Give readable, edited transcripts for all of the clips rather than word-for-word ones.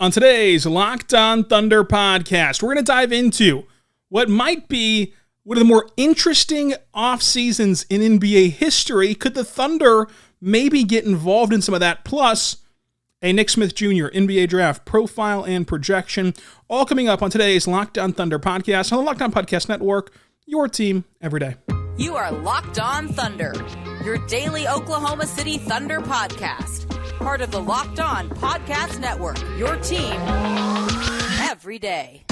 On today's Locked On Thunder podcast, we're going to dive into what might be one of the more interesting off-seasons in NBA history. Could the Thunder maybe get involved in some of that? Plus, a Nick Smith Jr. NBA draft profile and projection, all coming up on today's Locked On Thunder podcast on the Locked On Podcast Network, your team every day. You are Locked On Thunder, your daily Oklahoma City Thunder podcast. Part of the Locked On Podcast Network, your team every day.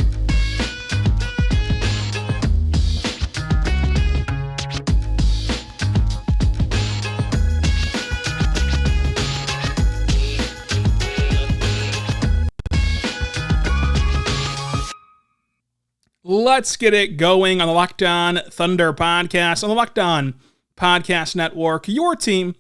Let's get it going on the Locked On Thunder podcast on the Locked On Podcast Network, your team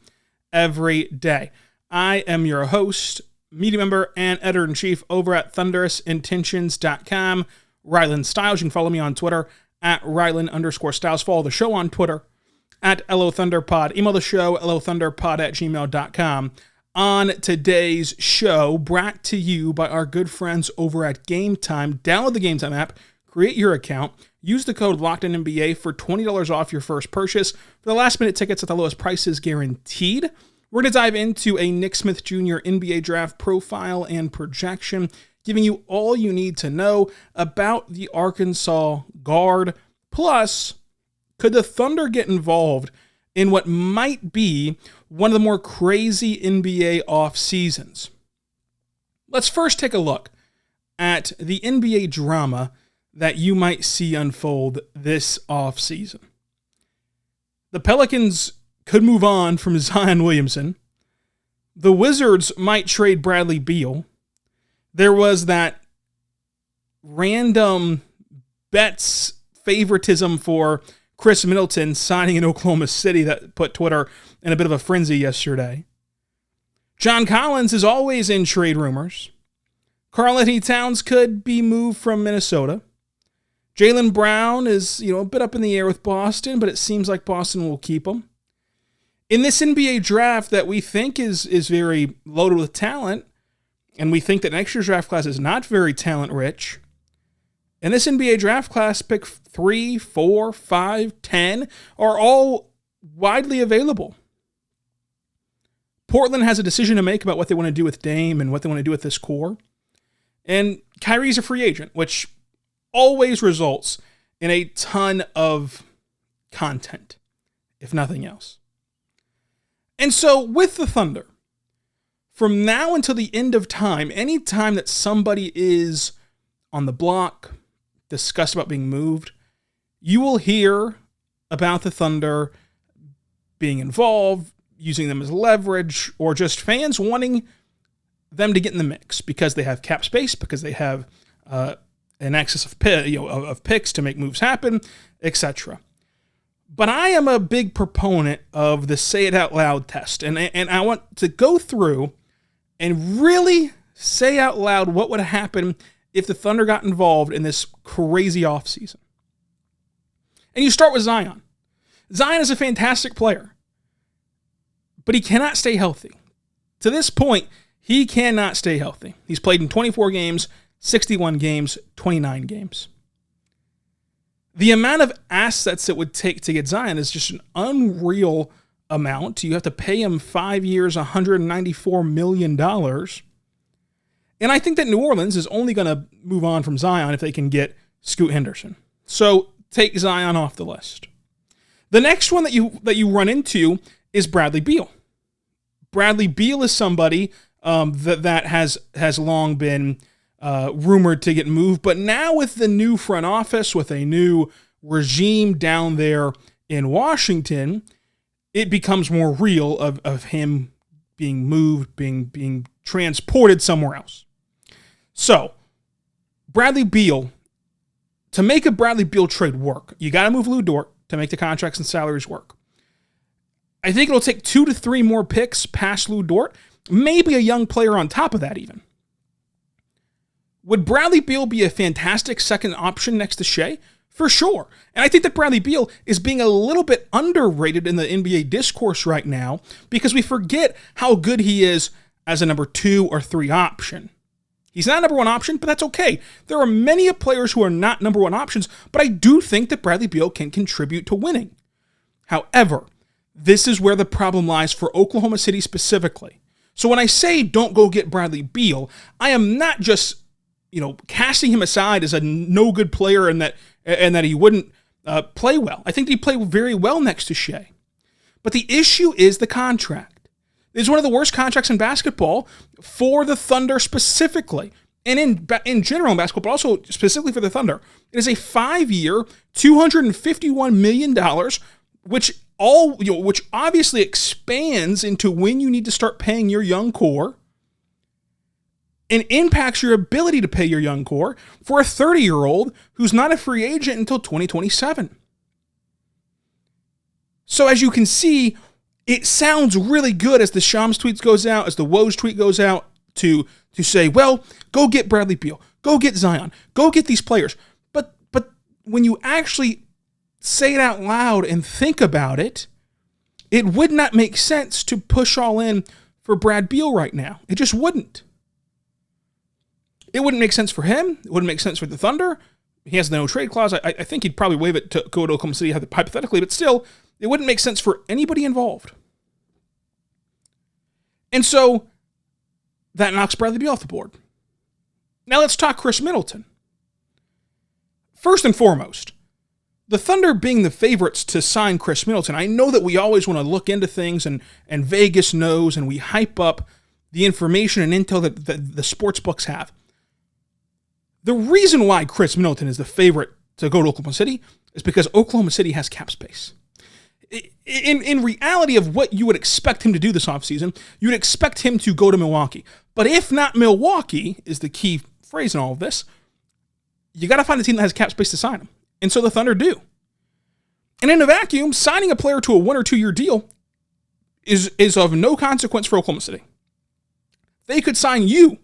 every day. I am your host, media member, and editor-in-chief over at thunderousintentions.com, Rylan Stiles. You can follow me on Twitter at Rylan_Stiles. Follow the show on Twitter at LOThunderPod. Email the show, LOThunderPod@gmail.com. On today's show, brought to you by our good friends over at Game Time. Download the Game Time app, create your account, use the code LOCKEDONNBA for $20 off your first purchase. For the last-minute tickets at the lowest prices guaranteed. We're going to dive into a Nick Smith Jr. NBA draft profile and projection, giving you all you need to know about the Arkansas guard. Plus, could the Thunder get involved in what might be one of the more crazy NBA off seasons? Let's first take a look at the NBA drama that you might see unfold this off season. The Pelicans could move on from Zion Williamson. The Wizards might trade Bradley Beal. There was that random bets favoritism for Khris Middleton signing in Oklahoma City that put Twitter in a bit of a frenzy yesterday. John Collins is always in trade rumors. Karl-Anthony Towns could be moved from Minnesota. Jaylen Brown is, a bit up in the air with Boston, but it seems like Boston will keep him. In this NBA draft that we think is very loaded with talent, and we think that next year's draft class is not very talent-rich, in this NBA draft class, pick 3, 4, 5, 10 are all widely available. Portland has a decision to make about what they want to do with Dame and what they want to do with this core. And Kyrie's a free agent, which always results in a ton of content, if nothing else. And so with the Thunder, from now until the end of time, any time that somebody is on the block, discussed about being moved, you will hear about the Thunder being involved, using them as leverage, or just fans wanting them to get in the mix because they have cap space, because they have an excess of picks to make moves happen, etc. But I am a big proponent of the say it out loud test, and I want to go through and really say out loud what would happen if the Thunder got involved in this crazy offseason. And you start with Zion. Zion is a fantastic player, but he cannot stay healthy. To this point, he cannot stay healthy. He's played in 24 games, 61 games, 29 games. The amount of assets it would take to get Zion is just an unreal amount. You have to pay him 5 years, $194 million. And I think that New Orleans is only going to move on from Zion if they can get Scoot Henderson. So take Zion off the list. The next one that you run into is Bradley Beal. Bradley Beal is somebody that has long been rumored to get moved, but now with the new front office, with a new regime down there in Washington, it becomes more real of him being moved, being transported somewhere else. So, Bradley Beal, to make a Bradley Beal trade work, you got to move Lou Dort to make the contracts and salaries work. I think it'll take 2 to 3 more picks past Lou Dort, maybe a young player on top of that even. Would Bradley Beal be a fantastic second option next to Shea? For sure. And I think that Bradley Beal is being a little bit underrated in the NBA discourse right now because we forget how good he is as a number 2 or 3 option. He's not a number one option, but that's okay. There are many players who are not number one options, but I do think that Bradley Beal can contribute to winning. However, this is where the problem lies for Oklahoma City specifically. So when I say don't go get Bradley Beal, I am not just, casting him aside as a no good player and that he wouldn't play well. I think he played very well next to Shea. But the issue is the contract. It's one of the worst contracts in basketball for the Thunder specifically. And in general in basketball, but also specifically for the Thunder. It is a 5-year, $251 million, which obviously expands into when you need to start paying your young core and impacts your ability to pay your young core for a 30-year-old who's not a free agent until 2027. So as you can see, it sounds really good as the Shams tweet goes out, as the Woj tweet goes out to say, well, go get Bradley Beal, go get Zion, go get these players. But when you actually say it out loud and think about it, it would not make sense to push all in for Brad Beal right now. It just wouldn't. It wouldn't make sense for him. It wouldn't make sense for the Thunder. He has no trade clause. I think he'd probably waive it to go to Oklahoma City hypothetically, but still, it wouldn't make sense for anybody involved. And so that knocks Bradley Beal off the board. Now let's talk Khris Middleton. First and foremost, the Thunder being the favorites to sign Khris Middleton, I know that we always want to look into things and Vegas knows and we hype up the information and intel that the sports books have. The reason why Khris Middleton is the favorite to go to Oklahoma City is because Oklahoma City has cap space. In reality of what you would expect him to do this offseason, you would expect him to go to Milwaukee. But if not Milwaukee, is the key phrase in all of this, you got to find a team that has cap space to sign him. And so the Thunder do. And in a vacuum, signing a player to a 1 or 2 year deal is of no consequence for Oklahoma City. They could sign you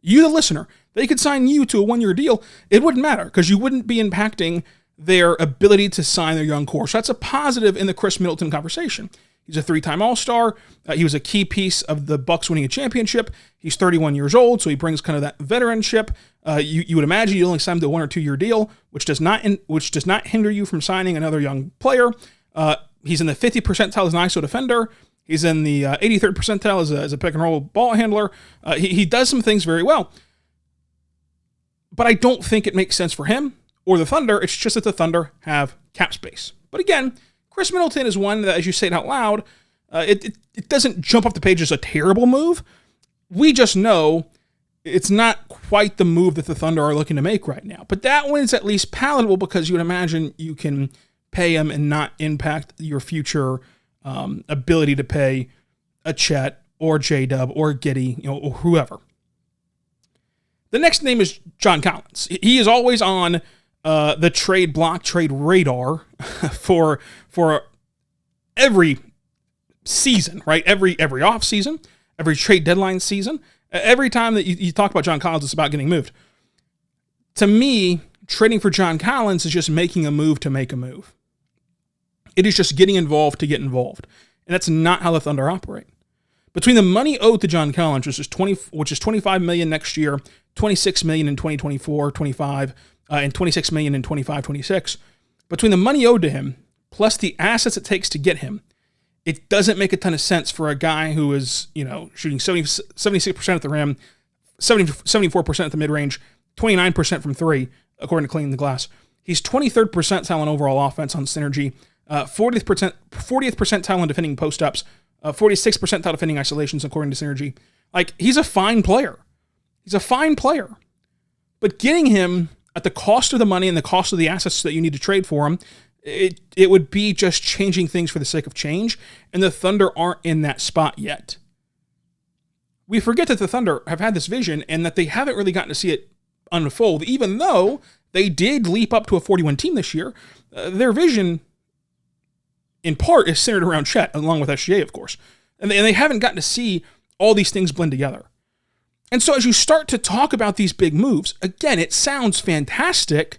the listener, they could sign you to a 1 year deal. It wouldn't matter because you wouldn't be impacting their ability to sign their young core. So that's a positive in the Khris Middleton conversation. He's a 3-time All-Star. He was a key piece of the Bucks winning a championship. He's 31 years old, so he brings kind of that veteranship. You would imagine you only sign him to a 1 or 2 year deal, which does not hinder you from signing another young player. He's in the 50th percentile as an ISO defender. He's in the 83rd percentile as a pick and roll ball handler. He does some things very well. But I don't think it makes sense for him or the Thunder. It's just that the Thunder have cap space. But again, Khris Middleton is one that, as you say it out loud, it doesn't jump off the page as a terrible move. We just know it's not quite the move that the Thunder are looking to make right now. But that one is at least palatable because you would imagine you can pay him and not impact your future ability to pay a Chet or J-Dub or Giddey, or whoever. The next name is John Collins. He is always on the trade radar for every season, right? Every off season, every trade deadline season. Every time that you talk about John Collins, it's about getting moved. To me, trading for John Collins is just making a move to make a move. It is just getting involved to get involved. And that's not how the Thunder operate. Between the money owed to John Collins, which is $25 million next year, $26 million in 2024-25, and $26 million in 25-26, between the money owed to him, plus the assets it takes to get him, it doesn't make a ton of sense for a guy who is, shooting 76% at the rim, 74% at the mid-range, 29% from three, according to Cleaning the Glass. He's 23rd percentile in overall offense on synergy, 40th percentile in defending post-ups, 46th percentile defending isolations, according to synergy. Like, he's a fine player. He's a fine player. But getting him at the cost of the money and the cost of the assets that you need to trade for him, it would be just changing things for the sake of change, and the Thunder aren't in that spot yet. We forget that the Thunder have had this vision and that they haven't really gotten to see it unfold, even though they did leap up to a 41 team this year. Their vision, in part, is centered around Chet, along with SGA, of course. And they haven't gotten to see all these things blend together. And so as you start to talk about these big moves, again, it sounds fantastic.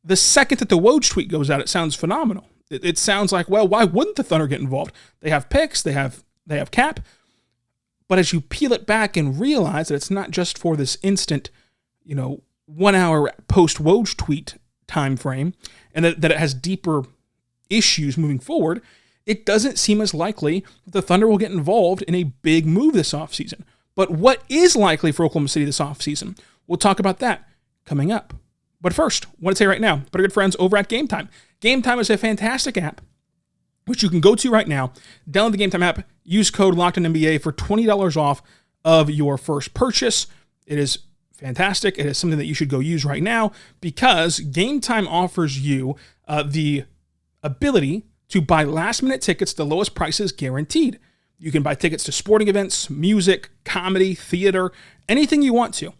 The second that the Woj tweet goes out, it sounds phenomenal. It sounds like, well, why wouldn't the Thunder get involved? They have picks, they have cap. But as you peel it back and realize that it's not just for this instant, 1 hour post-Woj tweet time frame, and that it has deeper issues moving forward, it doesn't seem as likely that the Thunder will get involved in a big move this offseason. But what is likely for Oklahoma City this offseason? We'll talk about that coming up. But first, I want to say right now, but our good friends over at Game Time. Game Time is a fantastic app, which you can go to right now. Download the Game Time app, use code LOCKEDONNBA for $20 off of your first purchase. It is fantastic. It is something that you should go use right now because Game Time offers you the ability to buy last-minute tickets at the lowest prices guaranteed. You can buy tickets to sporting events, music, comedy, theater, anything you want to.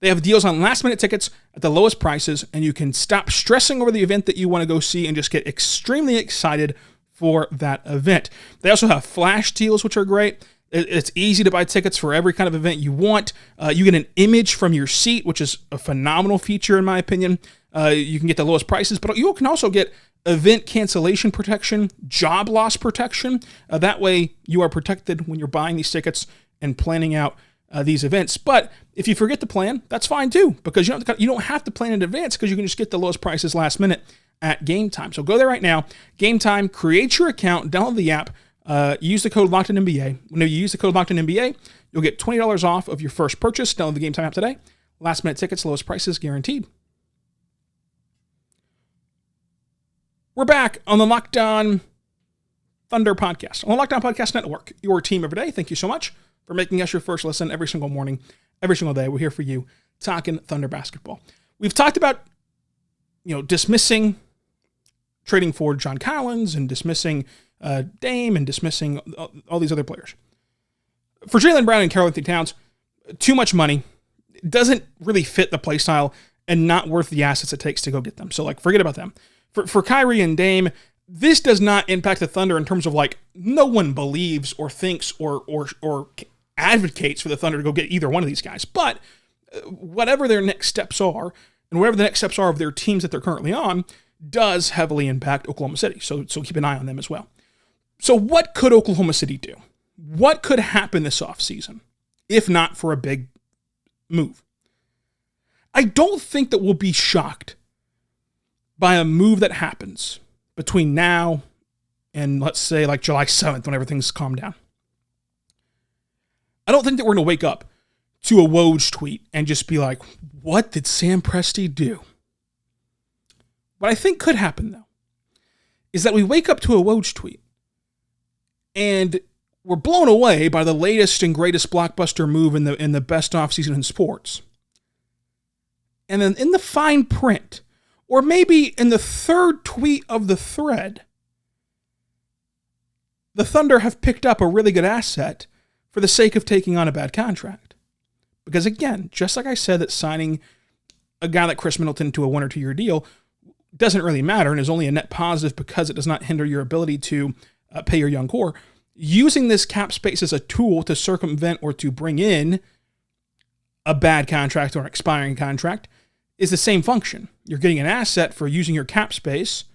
They have deals on last-minute tickets at the lowest prices, and you can stop stressing over the event that you want to go see and just get extremely excited for that event. They also have flash deals, which are great. It's easy to buy tickets for every kind of event you want. You get an image from your seat, which is a phenomenal feature in my opinion. You can get the lowest prices, but you can also get event cancellation protection, job loss protection. That way you are protected when you're buying these tickets and planning out these events. But if you forget to plan, that's fine too, because you don't have to plan in advance because you can just get the lowest prices last minute at Game Time. So go there right now. Game Time, create your account, download the app, use the code LOCKEDONNBA. Whenever you use the code LOCKEDONNBA, you'll get $20 off of your first purchase. Download the Game Time app today. Last minute tickets, lowest prices guaranteed. We're back on the Locked On Thunder podcast, on the Locked On Podcast Network, your team every day. Thank you so much for making us your first listen every single morning, every single day. We're here for you, talking Thunder basketball. We've talked about, dismissing trading for John Collins and dismissing Dame and dismissing all these other players. For Jaylen Brown and Karl-Anthony Towns, too much money, doesn't really fit the play style and not worth the assets it takes to go get them. So, forget about them. For Kyrie and Dame, this does not impact the Thunder in terms of, no one believes or thinks or advocates for the Thunder to go get either one of these guys. But whatever their next steps are, and whatever the next steps are of their teams that they're currently on, does heavily impact Oklahoma City. So keep an eye on them as well. So what could Oklahoma City do? What could happen this offseason if not for a big move? I don't think that we'll be shocked by a move that happens between now and, let's say, July 7th when everything's calmed down. I don't think that we're going to wake up to a Woj tweet and just be like, what did Sam Presti do? What I think could happen, though, is that we wake up to a Woj tweet and we're blown away by the latest and greatest blockbuster move in the best offseason in sports. And then in the fine print, or maybe in the third tweet of the thread, the Thunder have picked up a really good asset for the sake of taking on a bad contract. Because again, just like I said that signing a guy like Khris Middleton to a 1 or 2 year deal doesn't really matter and is only a net positive because it does not hinder your ability to pay your young core, using this cap space as a tool to circumvent or to bring in a bad contract or an expiring contract is the same function. You're getting an asset for using your cap space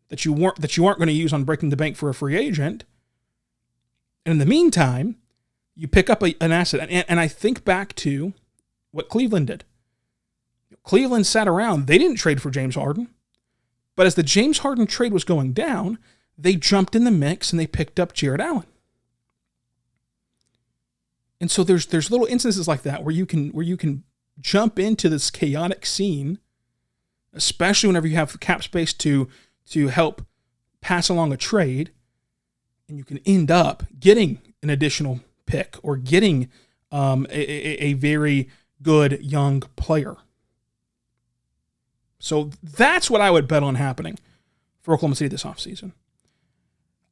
that you aren't going to use on breaking the bank for a free agent. And in the meantime, you pick up an asset. And I think back to what Cleveland did. Cleveland sat around. They didn't trade for James Harden. But as the James Harden trade was going down, they jumped in the mix and they picked up Jared Allen. And so there's little instances like that where you can jump into this chaotic scene, especially whenever you have cap space to help pass along a trade, and you can end up getting an additional pick or getting a very good young player. So that's what I would bet on happening for Oklahoma City this offseason.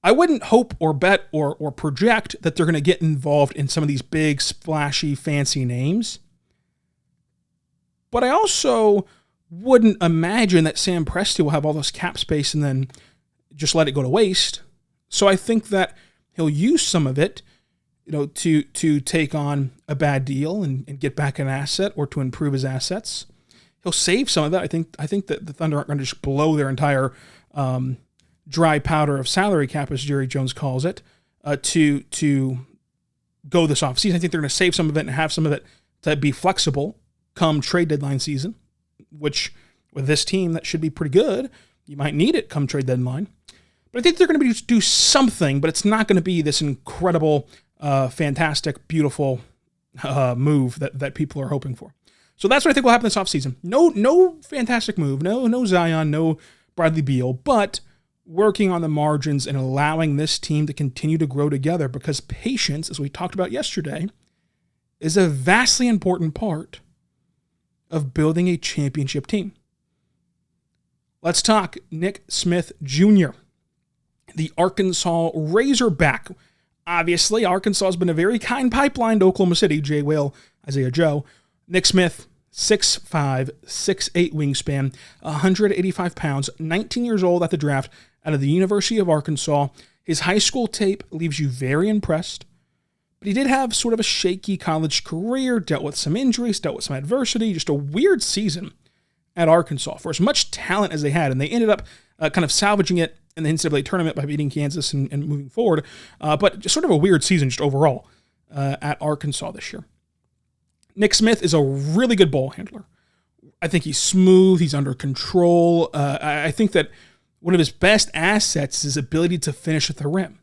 I wouldn't hope or bet or project that they're going to get involved in some of these big, splashy, fancy names. But I also wouldn't imagine that Sam Presti will have all this cap space and then just let it go to waste. So I think that he'll use some of it, to take on a bad deal and get back an asset or to improve his assets. He'll save some of that. I think that the Thunder aren't going to just blow their entire dry powder of salary cap, as Jerry Jones calls it, to go this offseason. I think they're going to save some of it and have some of it to be flexible come trade deadline season, which with this team, that should be pretty good. You might need it come trade deadline. But I think they're going to do something, but it's not going to be this incredible, fantastic, beautiful move that people are hoping for. So that's what I think will happen this offseason. No fantastic move, no Zion, no Bradley Beal, but working on the margins and allowing this team to continue to grow together, because patience, as we talked about yesterday, is a vastly important part of building a championship team. Let's talk Nick Smith Jr., the Arkansas Razorback. Obviously, Arkansas has been a very kind pipeline to Oklahoma City. Jay Will, Isaiah Joe. Nick Smith, 6'5", 6'8" wingspan, 185 pounds, 19 years old at the draft, out of the University of Arkansas. His high school tape leaves you very impressed, but he did have sort of a shaky college career, dealt with some injuries, dealt with some adversity, just a weird season at Arkansas for as much talent as they had, and they ended up kind of salvaging it in the NCAA tournament by beating Kansas and moving forward, but just sort of a weird season just overall at Arkansas this year. Nick Smith is a really good ball handler. I think he's smooth, he's under control. I think that one of his best assets is his ability to finish at the rim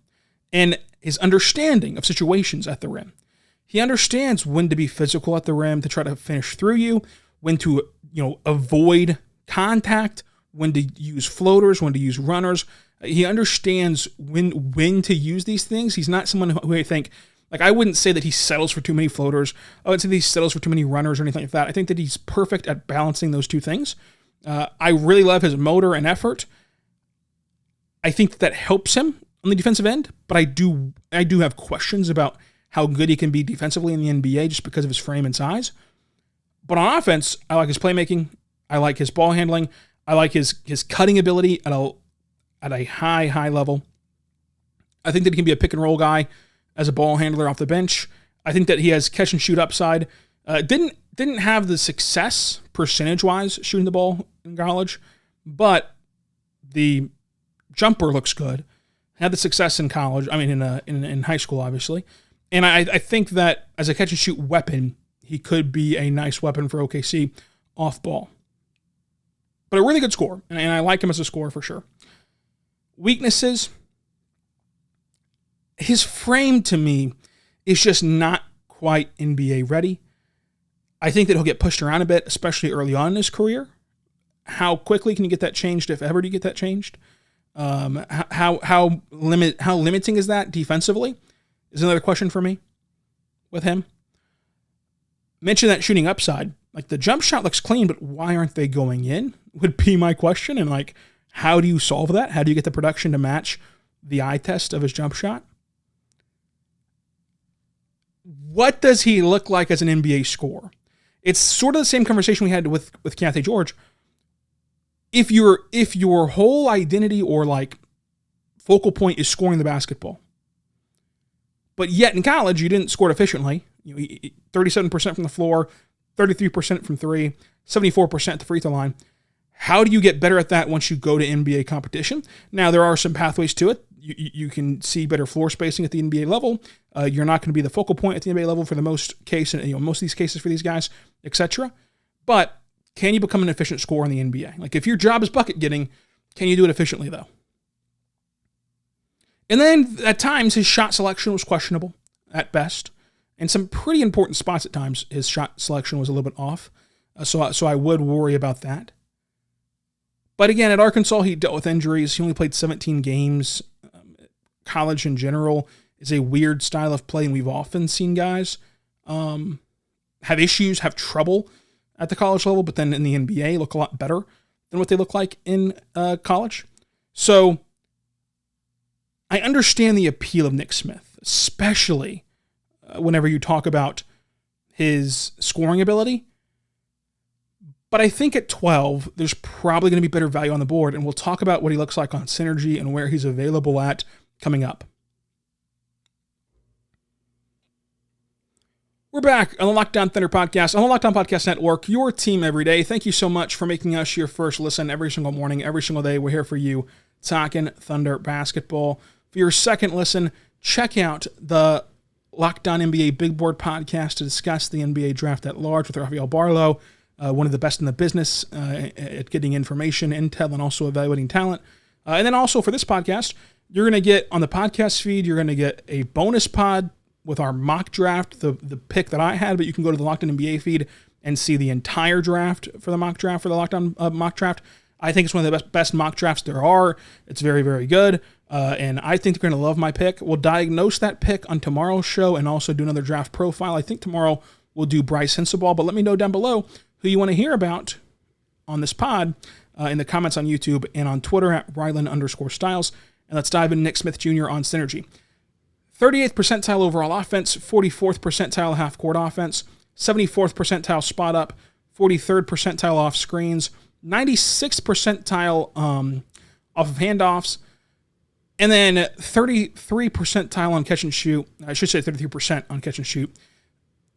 and his understanding of situations at the rim. He understands when to be physical at the rim to try to finish through you, when to avoid contact, when to use floaters, when to use runners. He understands when to use these things. He's not someone who I think, like, I wouldn't say that he settles for too many floaters. I wouldn't say that he settles for too many runners or anything like that. I think that he's perfect at balancing those two things. I really love his motor and effort. I think that helps him on the defensive end, but I do have questions about how good he can be defensively in the NBA just because of his frame and size. But on offense, I like his playmaking. I like his ball handling. I like his cutting ability at a high level. I think that he can be a pick and roll guy as a ball handler off the bench. I think that he has catch and shoot upside. Didn't have the success percentage-wise shooting the ball in college, but the jumper looks good. Had the success in college, in high school, obviously. And I think that as a catch and shoot weapon, he could be a nice weapon for OKC off ball. But a really good scorer, and I like him as a scorer for sure. Weaknesses, his frame to me is just not quite NBA ready. I think that he'll get pushed around a bit, especially early on in his career. How quickly can you get that changed, if ever do you get that changed? How limiting is that defensively is another question for me with him. Mention that shooting upside. Like, the jump shot looks clean, but why aren't they going in would be my question. And like, how do you solve that? How do you get the production to match the eye test of his jump shot? What does he look like as an NBA scorer? It's sort of the same conversation we had with Keontae George. If your whole identity or like focal point is scoring the basketball, but yet in college you didn't score it efficiently, 37% from the floor, 33% from three, 74% at the free throw line. How do you get better at that once you go to NBA competition? Now, there are some pathways to it. You can see better floor spacing at the NBA level. You're not going to be the focal point at the NBA level for the most of these cases for these guys, etc. But can you become an efficient scorer in the NBA? Like, if your job is bucket getting, can you do it efficiently though? And then at times his shot selection was questionable at best. In some pretty important spots at times, his shot selection was a little bit off. So I would worry about that. But again, at Arkansas, he dealt with injuries. He only played 17 games. College in general is a weird style of play, and we've often seen guys have issues, have trouble at the college level, but then in the NBA look a lot better than what they look like in college. So I understand the appeal of Nick Smith, especially whenever you talk about his scoring ability. But I think at 12, there's probably going to be better value on the board, and we'll talk about what he looks like on Synergy and where he's available at coming up. We're back on the Locked On Thunder podcast, on the Locked On Podcast Network, your team every day. Thank you so much for making us your first listen every single morning, every single day. We're here for you, talking Thunder basketball. For your second listen, check out the Locked On NBA Big Board podcast to discuss the NBA draft at large with Rafael Barlow, one of the best in the business at getting information, intel, and also evaluating talent. And then also for this podcast, you're going to get on the podcast feed, you're going to get a bonus pod with our mock draft, the pick that I had, but you can go to the Locked On NBA feed and see the entire draft for the mock draft, for the Locked On mock draft. I think it's one of the best mock drafts there are. It's very, very good. And I think they're going to love my pick. We'll diagnose that pick on tomorrow's show and also do another draft profile. I think tomorrow we'll do Bryce Sensabaugh, but let me know down below who you want to hear about on this pod in the comments on YouTube and on Twitter at Rylan_Stiles. And let's dive into Nick Smith Jr. on Synergy. 38th percentile overall offense, 44th percentile half-court offense, 74th percentile spot up, 43rd percentile off screens, 96th percentile off of handoffs, and then 33 percentile on catch and shoot. I should say 33% on catch and shoot,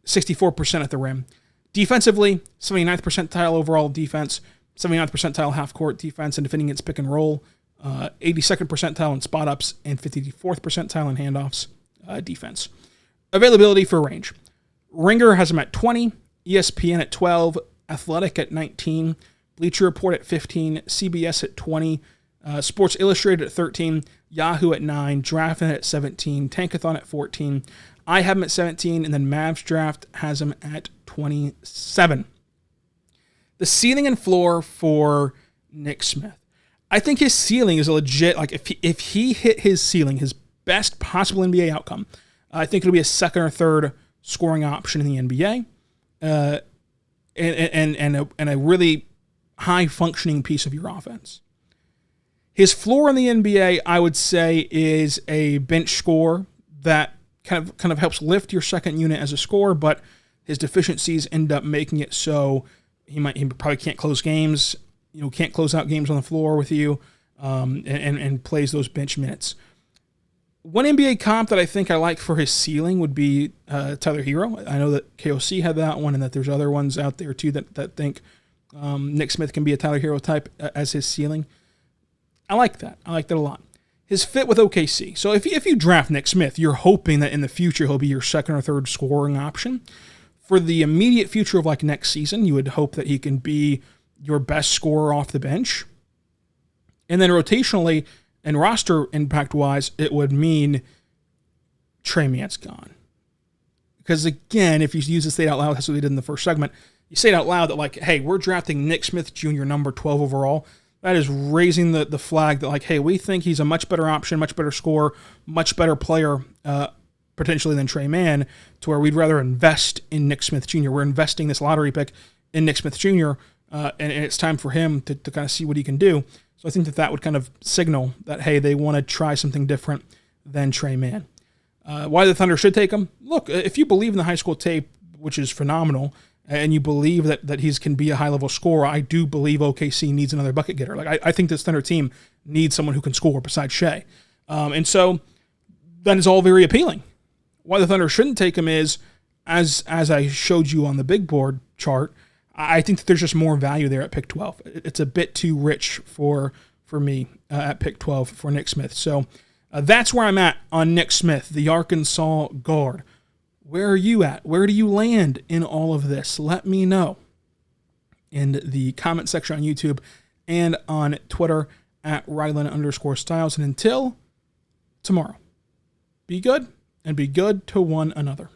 64% at the rim. Defensively, 79th percentile overall defense, 79th percentile half-court defense and defending against pick and roll, 82nd percentile in spot ups, and 54th percentile in handoffs defense. Availability for range. Ringer has him at 20, ESPN at 12, Athletic at 19, Bleacher Report at 15, CBS at 20, Sports Illustrated at 13, Yahoo at 9, Draftin' at 17, Tankathon at 14. I have him at 17, and then Mavs Draft has him at 27. The ceiling and floor for Nick Smith. I think his ceiling is a legit, like if he hit his ceiling, his best possible NBA outcome, I think it'll be a second or third scoring option in the NBA, and a really high functioning piece of your offense. His floor in the NBA, I would say, is a bench score that kind of helps lift your second unit as a scorer, but his deficiencies end up making it so he probably can't close games. Can't close out games on the floor with you, and plays those bench minutes. One NBA comp that I think I like for his ceiling would be Tyler Hero. I know that KOC had that one, and that there's other ones out there too that think Nick Smith can be a Tyler Hero type as his ceiling. I like that. I like that a lot. His fit with OKC. So if you draft Nick Smith, you're hoping that in the future he'll be your second or third scoring option. For the immediate future of like next season, you would hope that he can be your best scorer off the bench. And then rotationally and roster impact-wise, it would mean Trey Man's gone. Because again, if you use this state out loud, that's what we did in the first segment, you say it out loud that like, hey, we're drafting Nick Smith Jr. number 12 overall. That is raising the flag that like, hey, we think he's a much better option, much better scorer, much better player potentially than Trey Mann, to where we'd rather invest in Nick Smith Jr. We're investing this lottery pick in Nick Smith Jr., and it's time for him to kind of see what he can do. So I think that would kind of signal that, hey, they want to try something different than Trey Mann. Why the Thunder should take him? Look, if you believe in the high school tape, which is phenomenal, and you believe that he can be a high-level scorer, I do believe OKC needs another bucket getter. Like I think this Thunder team needs someone who can score besides Shea. And so that is all very appealing. Why the Thunder shouldn't take him is, as I showed you on the big board chart, I think that there's just more value there at pick 12. It's a bit too rich for me at pick 12 for Nick Smith. So that's where I'm at on Nick Smith, the Arkansas guard. Where are you at? Where do you land in all of this? Let me know in the comment section on YouTube and on Twitter at Rylan_Stiles. And until tomorrow, be good and be good to one another.